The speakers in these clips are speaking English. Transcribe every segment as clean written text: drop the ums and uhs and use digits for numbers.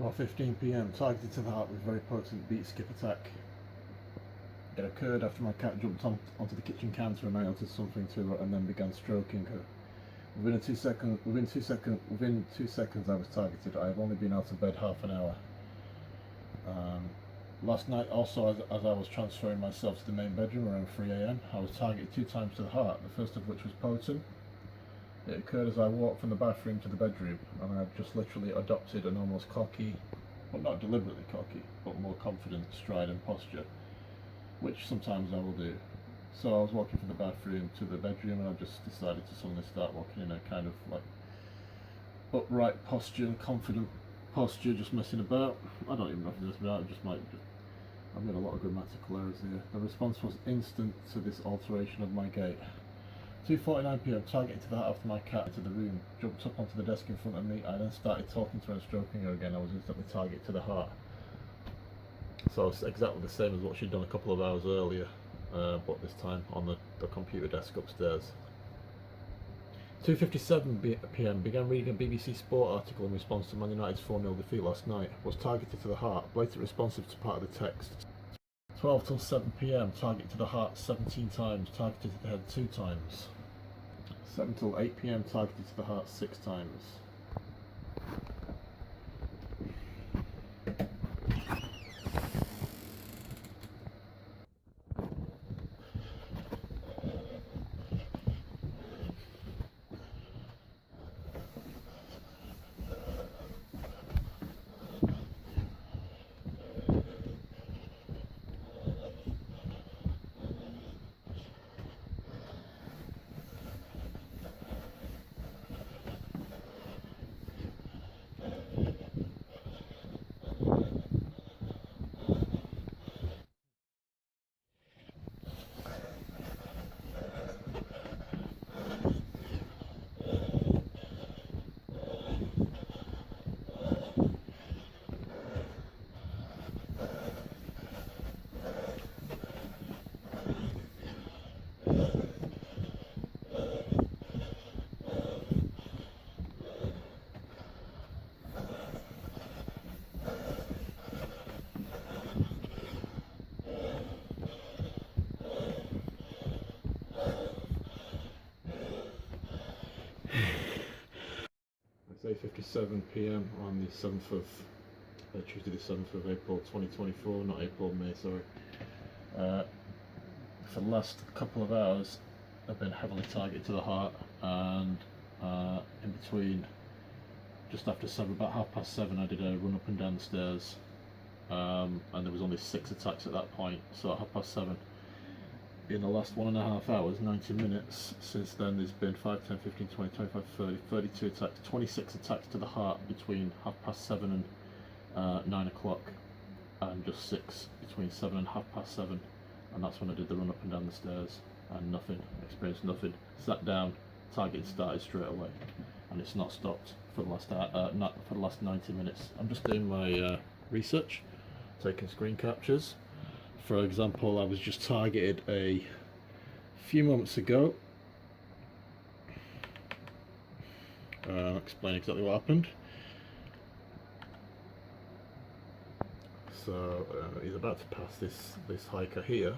12:15 p.m. Targeted to the heart with very potent beat skip attack. It occurred after my cat jumped onto the kitchen counter and I uttered something to her and then began stroking her. Within 2 seconds, I was targeted. I have only been out of bed half an hour. Last night, also, as I was transferring myself to the main bedroom around 3 a.m., I was targeted 2 times to the heart, the first of which was potent. It occurred as I walked from the bathroom to the bedroom, and I had just literally adopted an almost cocky, well, not deliberately cocky, but more confident stride and posture, which sometimes I will do. So I was walking from the bathroom to the bedroom, and I just decided to suddenly start walking in a kind of like upright posture, confident posture, just messing about. I don't even know if it's about. It just might just. I've made a lot of grammatical errors here. The response was instant to this alteration of my gait. 2:49 p.m. Targeted to the heart after my cat into the room, jumped up onto the desk in front of me. I then started talking to her and stroking her again. I was instantly targeted to the heart. So it's exactly the same as what she'd done a couple of hours earlier, but this time on the computer desk upstairs. 2:57 p.m. Began reading a BBC Sport article in response to Man United's 4-0 defeat last night. Was targeted to the heart, blatant responsive to part of the text. 12 till 7 p.m. Target to the heart 17 times, targeted to the head 2 times. 7 till 8 p.m. Targeted to the heart 6 times. It's 8:57 p.m. on the 7th of Tuesday, the 7th of April 2024, not April, May, sorry. For the last couple of hours, I've been heavily targeted to the heart, and in between, just after 7, about 7:30, I did a run up and down the stairs, and there was only 6 attacks at that point. So at 7:30, in the last 1.5 hours, 90 minutes, since then there's been 5, 10, 15, 20, 25, 30, 32 attacks, 26 attacks to the heart between 7:30 and 9 o'clock, and just 6 between 7 and 7:30, and that's when I did the run up and down the stairs, and nothing, experienced nothing, sat down, target started straight away, and it's not stopped for the last 90 minutes. I'm just doing my research, taking screen captures. For example, I was just targeted a few moments ago. I'll explain exactly what happened. So he's about to pass this hiker here,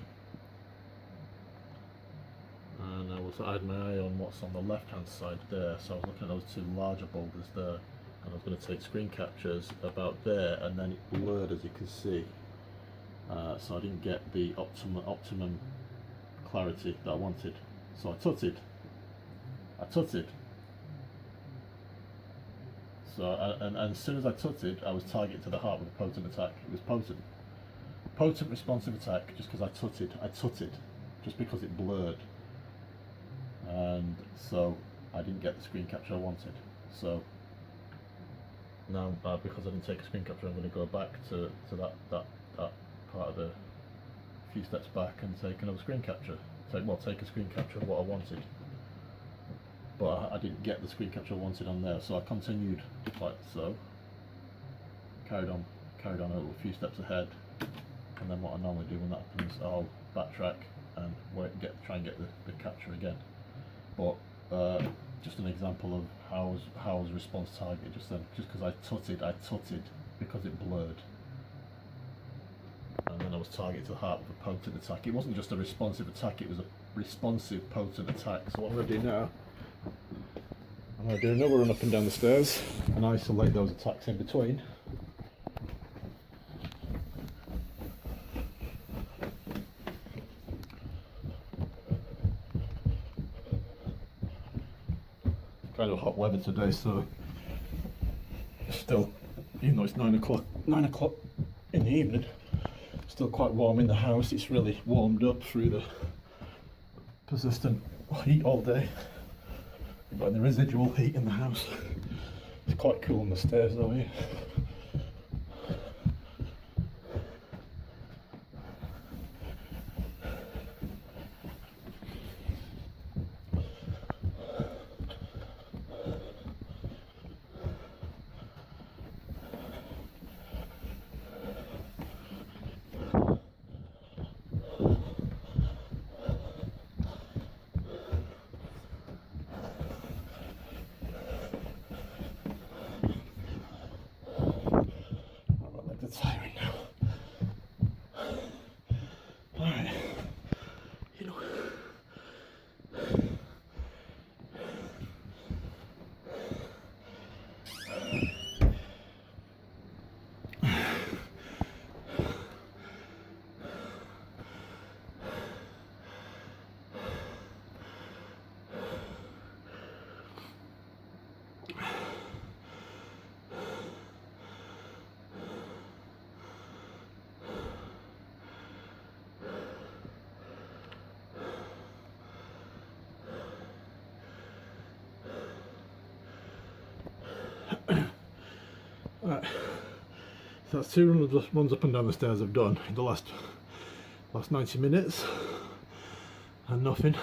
and I had my eye on what's on the left hand side there. So I was looking at those 2 larger boulders there, and I was going to take screen captures about there, and then it blurred, as you can see. So I didn't get the optimum clarity that I wanted. So I tutted. So and as soon as I tutted, I was targeted to the heart with a potent attack. It was potent responsive attack, just because I tutted, just because it blurred, and so I didn't get the screen capture I wanted. So now, because I didn't take a screen capture, I'm going to go back to that part of the few steps back and take another screen capture. Take a screen capture of what I wanted, but I didn't get the screen capture I wanted on there. So I continued like so, carried on a few steps ahead, and then what I normally do when that happens, I'll backtrack and try and get the capture again. But just an example of how I was response targeted just then, just because I tutted. because it blurred. And then I was targeted to the heart with a potent attack. It wasn't just a responsive attack, it was a responsive potent attack. So what I'm going to do now, I'm going to do another run up and down the stairs and isolate those attacks in between. Kind of hot weather today, so still, even though it's 9 o'clock in the evening, still quite warm in the house. It's really warmed up through the persistent heat all day. We've got the residual heat in the house. It's quite cool on the stairs though here. Tiring now. Alright. You know. Right. So that's 2 runs up and down the stairs I've done in the last 90 minutes, and nothing,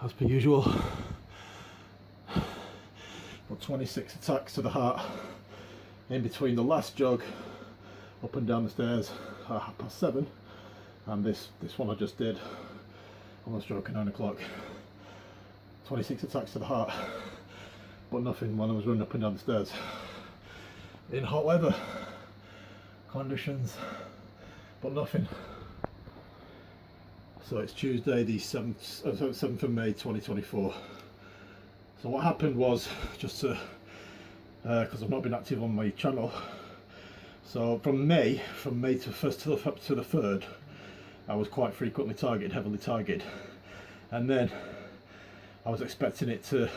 as per usual. Got 26 attacks to the heart in between the last jog up and down the stairs at 7:30 and this one I just did on the stroke at 9 o'clock. 26 attacks to the heart, but nothing when I was running up and down the stairs in hot weather conditions, but nothing. So it's Tuesday the 7th of May 2024. So what happened was, just to because I've not been active on my channel, so from May to 1st to the 3rd I was quite frequently targeted, heavily targeted, and then I was expecting it to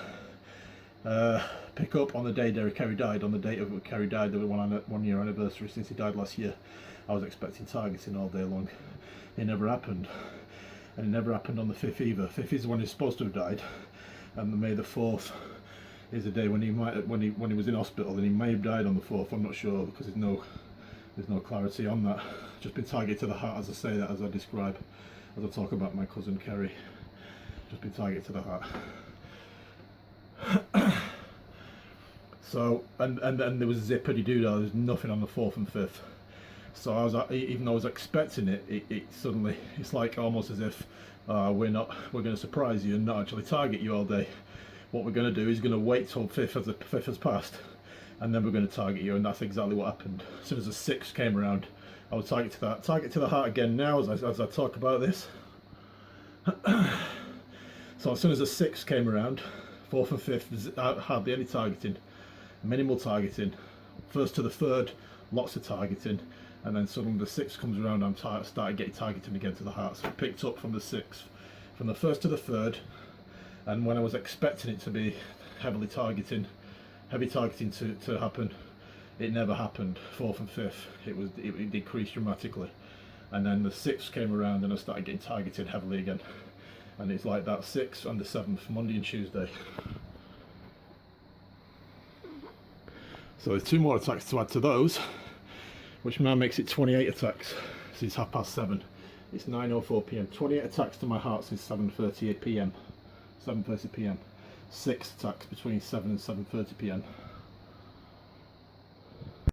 pick up on the day Derek Carey died, on the date of Carey died, the 1 year anniversary since he died last year. I was expecting targeting all day long. It never happened, and it never happened on the 5th either. 5th is when he's supposed to have died, and the May the 4th is the day when he was in hospital, and he may have died on the 4th. I'm not sure, because there's no clarity on that. Just been targeted to the heart, as I say that, as I describe, as I talk about my cousin Kerry. Just been targeted to the heart. So, and there was zippity doo dah. There was nothing on the 4th and 5th. So I was, even though I was expecting it suddenly, it's like almost as if we're going to surprise you and not actually target you all day. What we're going to do is going to wait till 5th as the 5th has passed, and then we're going to target you, and that's exactly what happened. As soon as the 6th came around, I was target to the heart again now as I talk about this. So as soon as the 6th came around, 4th and 5th, hardly any targeting, minimal targeting. 1st to the 3rd, lots of targeting, and then suddenly the 6th comes around, I'm started getting targeted again to the heart. So it picked up from the 6th, from the 1st to the 3rd, and when I was expecting it to be heavy targeting to happen, it never happened. 4th and 5th, it decreased dramatically, and then the 6th came around and I started getting targeted heavily again, and it's like that 6th and the 7th, Monday and Tuesday. So there's 2 more attacks to add to those, which now makes it 28 attacks since 7:30. It's 9:04 p.m. 28 attacks to my heart since 7:30 p.m. 7:30 p.m. 6 attacks between 7 and 7:30 p.m.